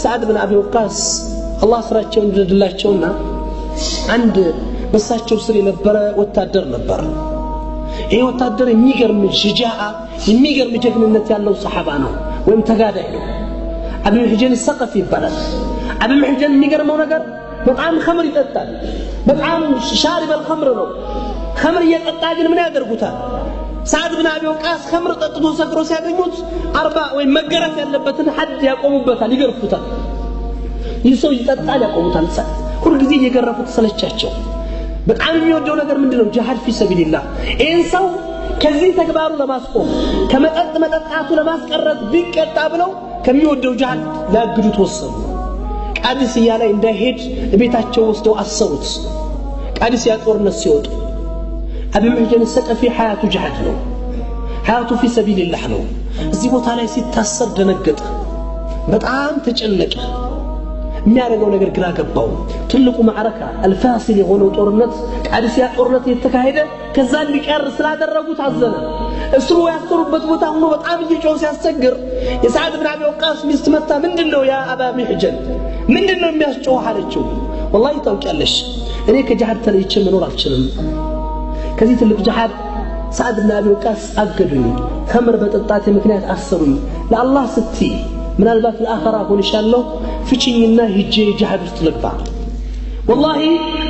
سعد بن أبي وقاص الله سراتهم جدلاቸውና አንድ በሳቸው ስር የነበረ ወታደር ነበር ይሄ ወታደር የሚገርም ሽጃዓ የሚገርም ጀግንነት ያለው ሰሃባ ነው ወይም ተጋዳይ ነው አቡ ሂጀን الثقفي ይባላል አቡ ሂጀን የሚገርመው ነገር በጣም ኸምር ይጠጣል በጣም ሻሪብ الخمر ነው ኸምር እየጠጣ ግን ምን ያደርጉታል سعد بن أبي وقاص خمر ጠጥቶ ሰክሮ ሲያገኙት 40 ወይ መገረፍ ያለበትን ሐድ ያቆሙበታል ይገርፉታል ይሰው ይጠጣል ያቆሙታል ሁሉ ጊዜ እየገረፉት ሰለቻቸው በጣም የሚወደው ነገር ምንድነው ጂሃድ ፊ ሰቢልላህ ይሄን ሰው ከዚህ ተግባሩ ለማስቆም ከመጠጥ መጠጣቱ ለማስቀረት ቢቀጣ ብለው ከሚወደው ጂሃድ ላግዱት ወሰኑ ቃዲስያ ላይ እንዳይሄድ ቤታቸው ወስደው አሰሩት ቃዲስያ ጦርነት ሲወጡ አቡ ሂጀን الثقفي حياته جهاد ነው حياته في سبيل الله ነው እዚህ ቦታ ላይ ሲታሰር ደነገጠ በጣም ተጨነቀ የሚያደርገው ነገር ግራ ገባው ትልቁ ማዕረካ الفاصل የሆነው ጦርነት ቃዲስያ ጦርነት የተካሄደ ከዛ እንዲቀር ስላደረጉት አዘነ እስሩ ያስተሩበት ቦታ ሆኖ በጣም እየጮህ ሲያስቸግር የሰዓድ ብን አቢ ወቃስ ሚስት መጣ ምንድነው ያ አባ ሚህጀን ምንድነው የሚያስጮህ አለችው والله ታውቂያለሽ እኔ ከጂሃድ ተለይቼ መኖር አልችልም ከዚህ ትልቅ ጂሃድ ሰዓድ ብን አቢ ወቃስ አገዱኝ ኸምር በጠጣቴ ምክንያት አሰሩኝ ለአላህ ስትይ ምናልባት ለአኺራ ሆንሻለሁ ፍቺኝና ሂጄ ጂሃድ ውስጥ ልግባ والله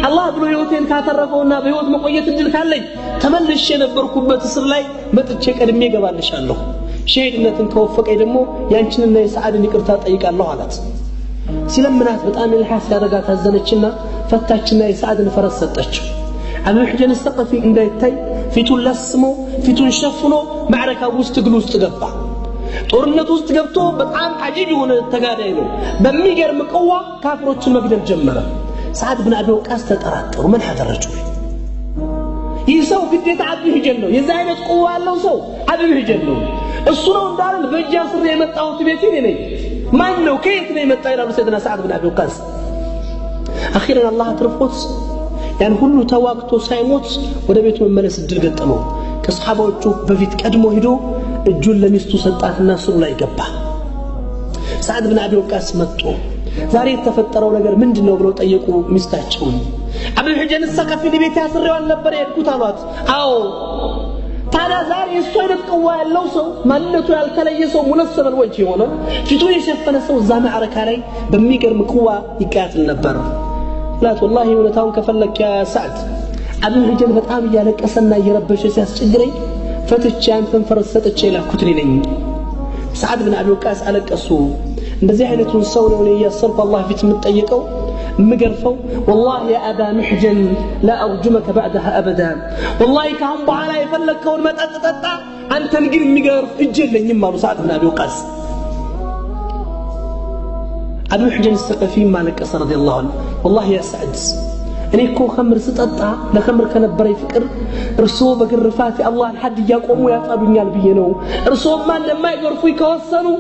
الله ብሎ ህይወቴን ካተረፈውና በህይወት መቆየት እንድል ካለኝ ተመልሼ ነበርኩበት እስር ላይ መጥቼ ቀድሜ ገባልሻለሁ ሸሂድነትን ከወፈቀኝ ደግሞ ያንቺንና የሰዓድን ይቅርታ ጠይቃለሁ አላት ሲለምናት በጣም الحاس ያደረጋት አዘነችና ፈታችና የሰዓድን ፈረስ ሰጠችው አቡ ሂጀን الثقفي እንዳይታይ ፊቱን ለስሞ ፊቱን ሸፍኖ ማዕረካ ውስጥ ግሉ ውስጥ ገባ ጦርነት ውስጥ ገብቶ በጣም አጂብ የሆነ ተጋዳይ ነው በሚገርም ቀዋ ካፍሮችን መግደል ጀመረ ሰዓድ ብን አቢ ወቃስ ተጠራጠሩ ምን አደረጁ ይህ ሰው ግዴታ አቡ ሂጀን ነው የዛ አይነት ቀዋ ያለው ሰው አቡ ሂጀን ነው እሱ ነው እንዳለን በእጃ ስር የመጣው ቤቴ ነኝ ማን ነው ከየት ነው የመጣው ይላሉ ሰይድና ሰዓድ ብን አቢ ወቃስ አኺራን አላህ አትርፎት ያን ሁሉ ተዋግቶ ሳይሞት ወደ ቤቱ መመለስ እድል ገጠመው ከሰሃባዎቹ በፊት ቀድሞ ሄዶ እጁን ለሚስቱ ሰጣትና ስሩ ላይ ገባ ሰዓድ ብን አቢ ወቃስ መጥቶ ዛሬ የተፈጠረው ነገር ምንድነው ብለው ጠየቁ ሚስታቸውን አቡ ሂጀን الثقفي ለቤት ያስረው አልነበረ የኩት አሏት አዎ ታዲያ ዛሬ እሱ አይነት ቀዋ ያለው ሰው ማንነቱ ያልተለየ ሰው ሙነሰበል ወንጂ ሆነ ፊቱ የሸፈነ ሰው እዛ ማዕረካ ላይ በሚገርም ቀዋ ይቃተል ነበር ላት والله ወለታውን ከፈለክ ያ ሰዓድ አቡ ሂጀን በጣም ያለቀሰና እየረበሸ ሲያስቸግረኝ ፈትቼ አንተን ፈረስ ሰጥቼ ላኩት ነኝ ሰዓድ ብን አቢ ወቃስ አለቀሱ እንደዚህ አይነቱን ሰው ነው ያሰርኩ አላህ ፊት የምትጠይቀው مقرفوا والله يا أبا محجن لا أرجمك بعدها أبدا والله كهم بحالا يفلك كون ما تتتتا أنت نقل مقرف الجل يما سعد بن أبي وقاص أبو محجن الثقفي مالك أسر رضي الله عنه والله يا سعد أنا كو خمر ستقطع لخمر كان بري فكر رسول بقرفاتي الله لحد يقوموا يطابون يالبينو رسول ما لما يقرفوا يكوصنوا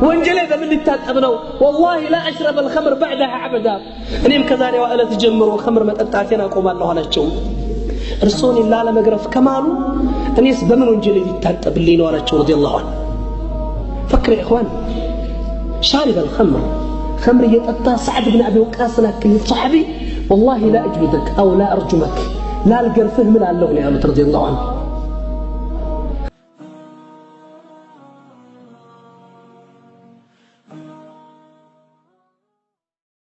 وانجلي ذا من اللي تتقبنوا والله لا أشرب الخمر بعدها أبدا أنا كذاري وألا تجمروا الخمر ما تتعتينا قوم الله على الشوم رسول الله لما يقرف كماله أن يسبمن وانجلي تتقب اللين وعلى الشوم رضي الله عنه فكر يا إخوان شارب الخمر خمر يتقطع سعد بن أبي وقاص لكن صحبي والله لا أجلدك أو لا أرجمك لا القرفه من الله يا رضي الله عنه